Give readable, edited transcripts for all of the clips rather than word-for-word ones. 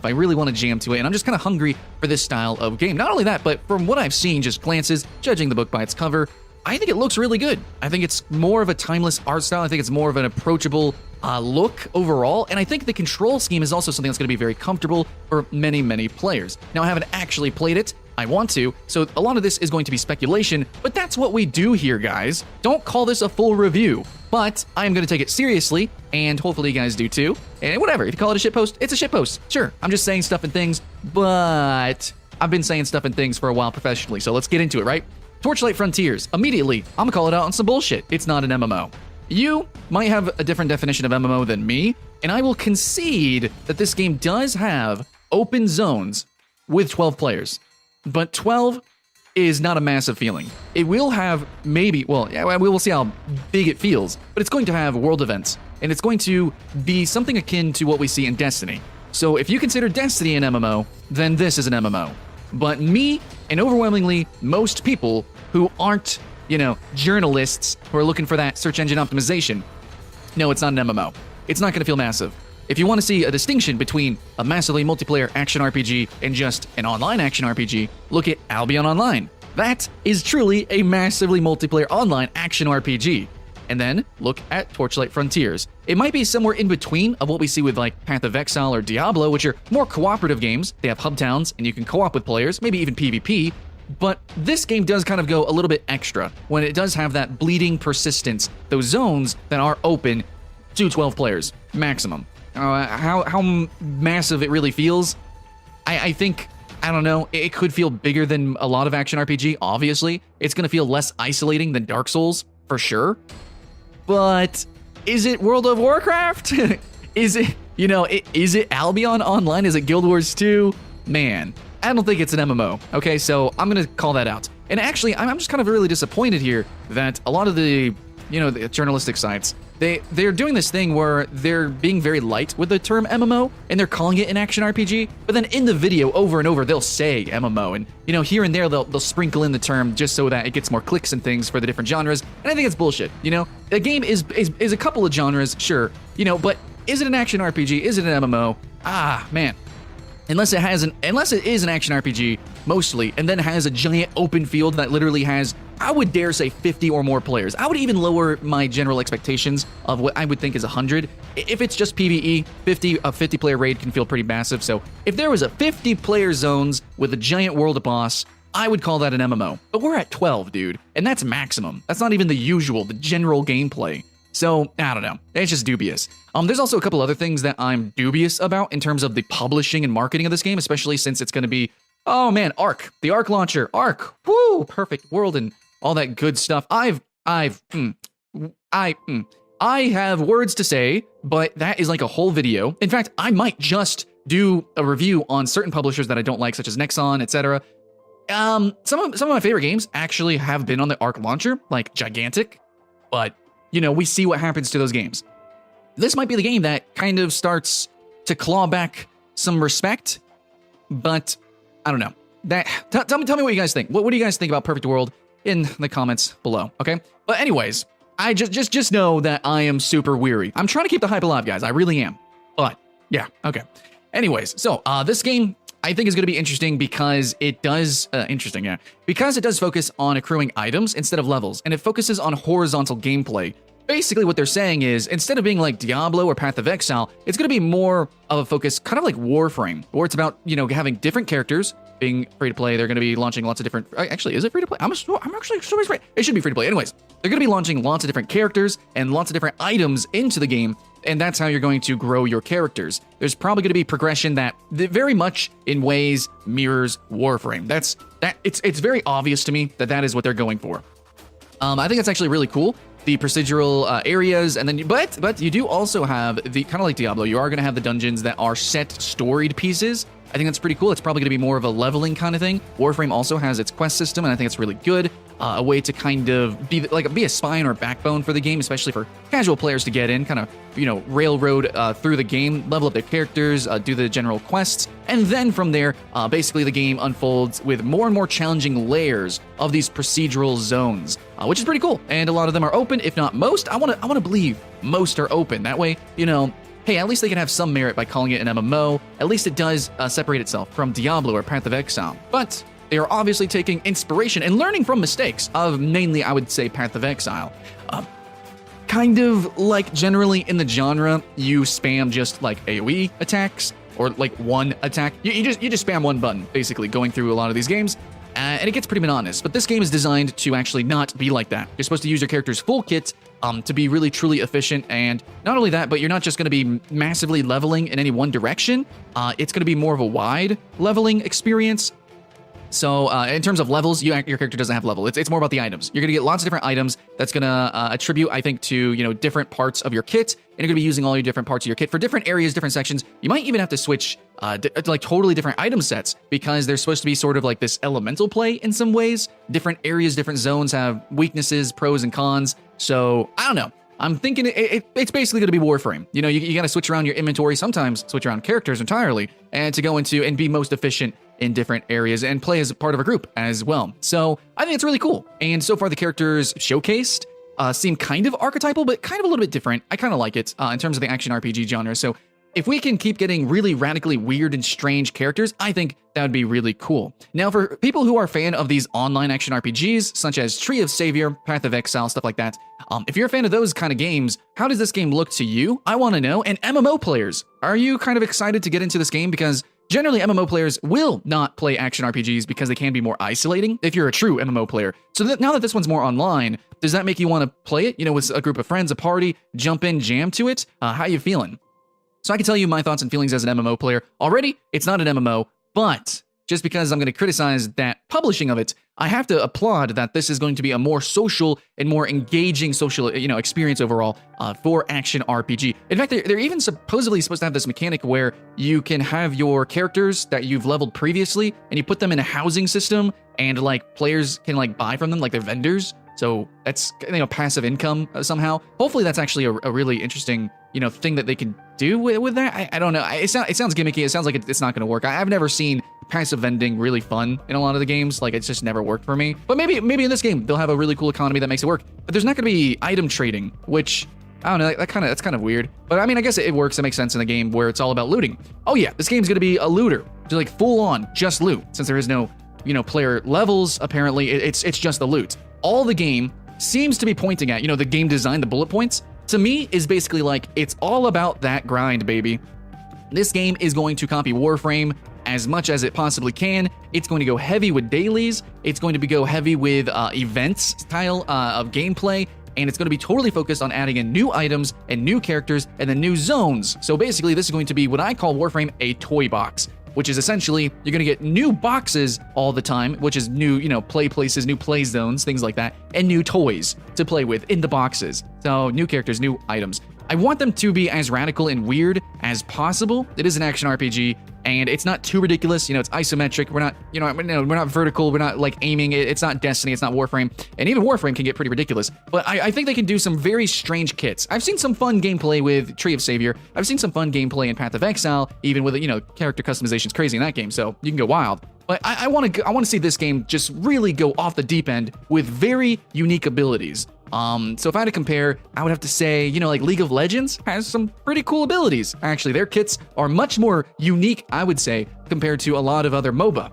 I really want to jam to it, and I'm just kind of hungry for this style of game. Not only that, but from what I've seen, just glances, judging the book by its cover, I think it looks really good. I think it's more of a timeless art style. I think it's more of an approachable look overall, and I think the control scheme is also something that's going to be very comfortable for many, many players. Now, I haven't actually played it. I want to, so a lot of this is going to be speculation, but that's what we do here, guys. Don't call this a full review, but I'm going to take it seriously, and hopefully you guys do too. And whatever, if you call it a shitpost, it's a shitpost. Sure, I'm just saying stuff and things, but I've been saying stuff and things for a while professionally, so let's get into it, right? Torchlight Frontiers. Immediately, I'm gonna call it out on some bullshit. It's not an MMO. You might have a different definition of MMO than me, and I will concede that this game does have open zones with 12 players. But 12 is not a massive feeling. It will have maybe, well, yeah, we will see how big it feels, but it's going to have world events, and it's going to be something akin to what we see in Destiny. So if you consider Destiny an MMO, then this is an MMO. But me, and overwhelmingly most people who aren't, journalists who are looking for that search engine optimization, no, it's not an MMO. It's not going to feel massive. If you want to see a distinction between a massively multiplayer action RPG and just an online action RPG, look at Albion Online. That is truly a massively multiplayer online action RPG. And then look at Torchlight Frontiers. It might be somewhere in between of what we see with like Path of Exile or Diablo, which are more cooperative games. They have hub towns and you can co-op with players, maybe even PvP. But this game does kind of go a little bit extra when it does have that bleeding persistence, those zones that are open to 12 players maximum. How massive it really feels, I think, I don't know, it could feel bigger than a lot of action RPG, obviously. It's going to feel less isolating than Dark Souls, for sure. But is it World of Warcraft? Is it, is it Albion Online? Is it Guild Wars 2? Man, I don't think it's an MMO. Okay, so I'm going to call that out. And actually, I'm just kind of really disappointed here that a lot of the, the journalistic sites, they're doing this thing where they're being very light with the term MMO, and they're calling it an action RPG, but then in the video over and over, they'll say MMO, and here and there, they'll sprinkle in the term just so that it gets more clicks and things for the different genres, and I think it's bullshit, The game is a couple of genres, sure, but is it an action RPG? Is it an MMO? Ah, man. Unless it is an action RPG, mostly, and then has a giant open field that literally has, I would dare say 50 or more players. I would even lower my general expectations of what I would think is 100. If it's just PvE, a 50-player raid can feel pretty massive, so if there was a 50-player zones with a giant world boss, I would call that an MMO. But we're at 12, dude, and that's maximum. That's not even the general gameplay. So, I don't know. It's just dubious. There's also a couple other things that I'm dubious about in terms of the publishing and marketing of this game, especially since it's going to be, oh man, Arc. The Arc launcher. Arc. Woo! Perfect world and all that good stuff. I have words to say, but that is like a whole video. In fact, I might just do a review on certain publishers that I don't like, such as Nexon, etc. Some of my favorite games actually have been on the Arc launcher, like Gigantic, but we see what happens to those games. This might be the game that kind of starts to claw back some respect, but I don't know. Tell me what you guys think. What do you guys think about Perfect World in the comments below, okay? But anyways, I just know that I am super weary. I'm trying to keep the hype alive, guys. I really am. But yeah, okay. Anyways, so this game I think is going to be interesting because it does because it does focus on accruing items instead of levels, and it focuses on horizontal gameplay. Basically, what they're saying is, instead of being like Diablo or Path of Exile, it's going to be more of a focus, kind of like Warframe, where it's about, having different characters, being free to play. They're going to be launching lots of different, actually, is it free to play? I'm actually sure free. It should be free to play. Anyways, they're going to be launching lots of different characters and lots of different items into the game, and that's how you're going to grow your characters. There's probably going to be progression that very much in ways mirrors Warframe. It's very obvious to me that is what they're going for. I think it's actually really cool. The procedural areas, and then but you do also have the kind of like Diablo. You are going to have the dungeons that are set storied pieces. I think that's pretty cool. It's probably going to be more of a leveling kind of thing. Warframe also has its quest system, and I think it's really good. A way to kind of be a spine or backbone for the game, especially for casual players to get in, kind of, railroad through the game, level up their characters, do the general quests, and then from there, basically the game unfolds with more and more challenging layers of these procedural zones, which is pretty cool. And a lot of them are open, if not most. I want to believe most are open. That way, hey, at least they can have some merit by calling it an MMO. At least it does separate itself from Diablo or Path of Exile. But they are obviously taking inspiration and learning from mistakes of mainly, I would say, Path of Exile. Kind of like generally in the genre, you spam just like AoE attacks or like one attack. You just spam one button, basically, going through a lot of these games. And it gets pretty monotonous, but this game is designed to actually not be like that. You're supposed to use your character's full kit to be really, truly efficient, and not only that, but you're not just going to be massively leveling in any one direction. It's going to be more of a wide leveling experience. So in terms of levels, your character doesn't have level. It's more about the items. You're going to get lots of different items that's going to attribute, I think, to different parts of your kit, and you're going to be using all your different parts of your kit for different areas, different sections. You might even have to switch like totally different item sets because there's supposed to be sort of like this elemental play in some ways. Different areas, different zones have weaknesses, pros and cons. So I don't know. I'm thinking it's basically going to be Warframe. You got to switch around your inventory, sometimes switch around characters entirely, and to go into and be most efficient in different areas and play as a part of a group as well. So I think it's really cool. And so far the characters showcased seem kind of archetypal, but kind of a little bit different. I kind of like it in terms of the action RPG genre. So if we can keep getting really radically weird and strange characters, I think that would be really cool. Now, for people who are a fan of these online action RPGs, such as Tree of Savior, Path of Exile, stuff like that, if you're a fan of those kind of games, how does this game look to you? I want to know. And MMO players, are you kind of excited to get into this game? Because generally, MMO players will not play action RPGs because they can be more isolating if you're a true MMO player. So now that this one's more online, does that make you want to play it? With a group of friends, a party, jump in, jam to it? How you feeling? So I can tell you my thoughts and feelings as an MMO player. Already, it's not an MMO, but just because I'm going to criticize that publishing of it, I have to applaud that this is going to be a more social and more engaging social, experience overall for action RPG. In fact, they're even supposedly supposed to have this mechanic where you can have your characters that you've leveled previously, and you put them in a housing system, and like players can like buy from them, like they're vendors. So that's passive income somehow. Hopefully, that's actually a really interesting thing that they can do with that. I don't know. It sounds gimmicky. It sounds like it's not going to work. I've never seen passive vending really fun in a lot of the games. Like, it's just never worked for me. But maybe in this game they'll have a really cool economy that makes it work. But there's not going to be item trading, which I don't know. That's kind of weird. But I mean, I guess it works. It makes sense in a game where it's all about looting. Oh yeah, this game's going to be a looter, just like full on just loot. Since there is no player levels, apparently it's just the loot. All the game seems to be pointing at, the game design, the bullet points, to me is basically like, it's all about that grind, baby. This game is going to copy Warframe as much as it possibly can. It's going to go heavy with dailies. It's going to go heavy with events style of gameplay. And it's going to be totally focused on adding in new items and new characters and then new zones. So basically, this is going to be what I call Warframe a toy box, which is essentially you're going to get new boxes all the time, which is new, play places, new play zones, things like that, and new toys to play with in the boxes. So new characters, new items. I want them to be as radical and weird as possible. It is an action RPG, and it's not too ridiculous. It's isometric. We're not, we're not vertical. We're not like aiming. It's not Destiny. It's not Warframe. And even Warframe can get pretty ridiculous. But I think they can do some very strange kits. I've seen some fun gameplay with Tree of Savior. I've seen some fun gameplay in Path of Exile, even with, character customization's crazy in that game. So you can go wild. But I want to see this game just really go off the deep end with very unique abilities. So if I had to compare, I would have to say, like League of Legends has some pretty cool abilities. Actually, their kits are much more unique, I would say, compared to a lot of other MOBA.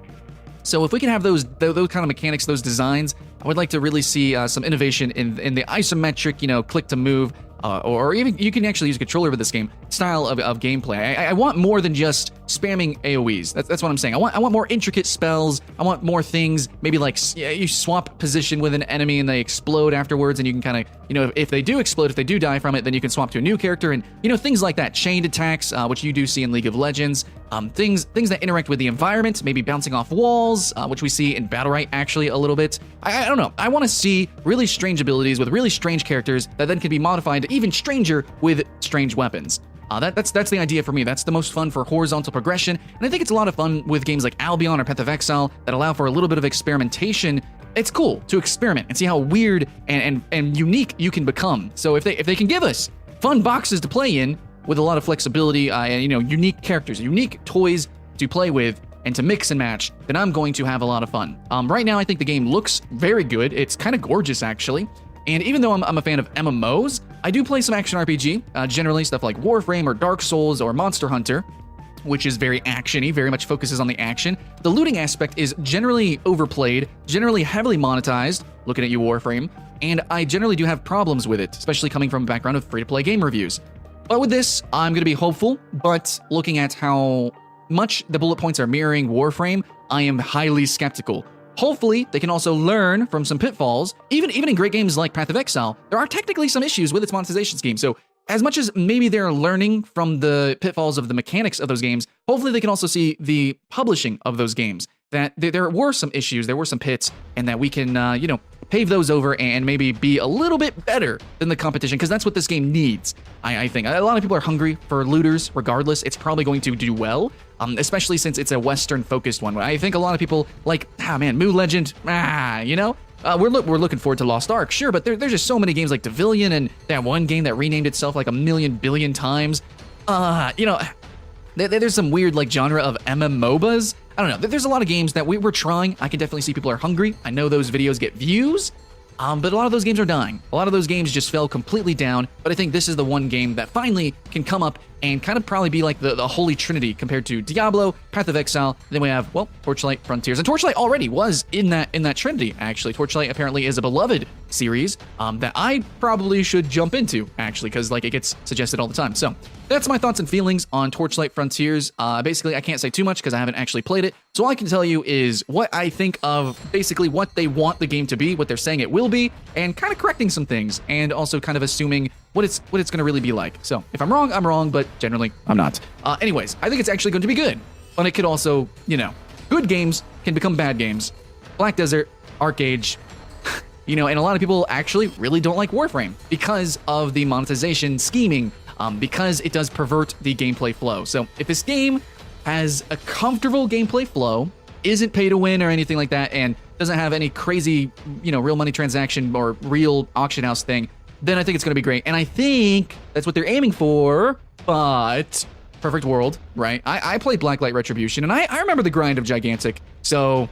So if we can have those kind of mechanics, those designs, I would like to really see some innovation in the isometric, click to move, or even you can actually use a controller with this game style of gameplay. I want more than just spamming AoEs. That's what I'm saying. I want more intricate spells. I want more things. Maybe like you swap position with an enemy and they explode afterwards, and you can kind of, if they do explode, if they do die from it, then you can swap to a new character, and things like that. Chained attacks, which you do see in League of Legends. Things that interact with the environment, maybe bouncing off walls, which we see in Battlerite actually a little bit. I don't know. I want to see really strange abilities with really strange characters that then can be modified to even stranger with strange weapons. That's the idea for me. That's the most fun for horizontal progression, and I think it's a lot of fun with games like Albion or Path of Exile that allow for a little bit of experimentation. It's cool to experiment and see how weird and unique you can become. So if they can give us fun boxes to play in with a lot of flexibility and unique characters, unique toys to play with and to mix and match, then I'm going to have a lot of fun. Right now, I think the game looks very good. It's kind of gorgeous, actually. And even though I'm a fan of MMOs, I do play some action RPG, generally stuff like Warframe or Dark Souls or Monster Hunter, which is very action-y, very much focuses on the action. The looting aspect is generally overplayed, generally heavily monetized, looking at you, Warframe, and I generally do have problems with it, especially coming from a background of free-to-play game reviews. But with this, I'm going to be hopeful, but looking at how much the bullet points are mirroring Warframe, I am highly skeptical. Hopefully, they can also learn from some pitfalls. Even in great games like Path of Exile, there are technically some issues with its monetization scheme, so as much as maybe they're learning from the pitfalls of the mechanics of those games, hopefully they can also see the publishing of those games, that there were some issues, there were some pits, and that we can, pave those over and maybe be a little bit better than the competition, because that's what this game needs, I think. A lot of people are hungry for looters. Regardless, it's probably going to do well, especially since it's a Western-focused one. I think a lot of people like, Moo Legend, we're looking forward to Lost Ark, sure, but there's just so many games like Devilion and that one game that renamed itself like a million billion times. There's some weird like genre of MMOBAs. I don't know. There's a lot of games that we're trying. I can definitely see people are hungry. I know those videos get views, but a lot of those games are dying. A lot of those games just fell completely down, but I think this is the one game that finally can come up and kind of probably be like the holy trinity compared to Diablo, Path of Exile. Then we have, well, Torchlight Frontiers. And Torchlight already was in that trinity, actually. Torchlight apparently is a beloved series that I probably should jump into, actually, because like it gets suggested all the time. So that's my thoughts and feelings on Torchlight Frontiers. Basically, I can't say too much because I haven't actually played it. So all I can tell you is what I think of basically what they want the game to be, what they're saying it will be, and kind of correcting some things, and also kind of assuming what it's going to really be like. So if I'm wrong, I'm wrong, but generally I'm not. Anyways, I think it's actually going to be good, but it could also, good games can become bad games. Black Desert, ArcAge, and a lot of people actually really don't like Warframe because of the monetization scheming, because it does pervert the gameplay flow. So if this game has a comfortable gameplay flow, isn't pay to win or anything like that, and doesn't have any crazy, real money transaction or real auction house thing, then I think it's going to be great. And I think that's what they're aiming for, but perfect world, right? I played Blacklight Retribution, and I remember the grind of Gigantic. So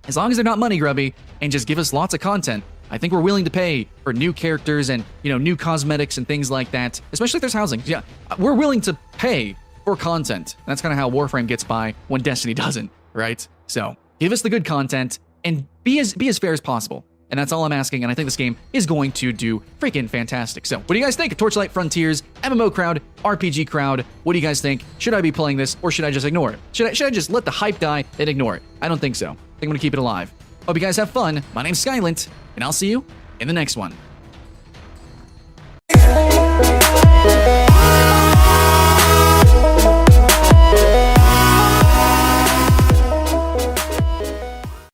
as long as they're not money grubby and just give us lots of content, I think we're willing to pay for new characters and, new cosmetics and things like that, especially if there's housing. Yeah, we're willing to pay for content. That's kind of how Warframe gets by when Destiny doesn't, right? So give us the good content and be as fair as possible. And that's all I'm asking, and I think this game is going to do freaking fantastic. So, what do you guys think of Torchlight Frontiers, MMO crowd, RPG crowd? What do you guys think? Should I be playing this, or should I just ignore it? Should I just let the hype die and ignore it? I don't think so. I think I'm going to keep it alive. Hope you guys have fun. My name's Skylint, and I'll see you in the next one.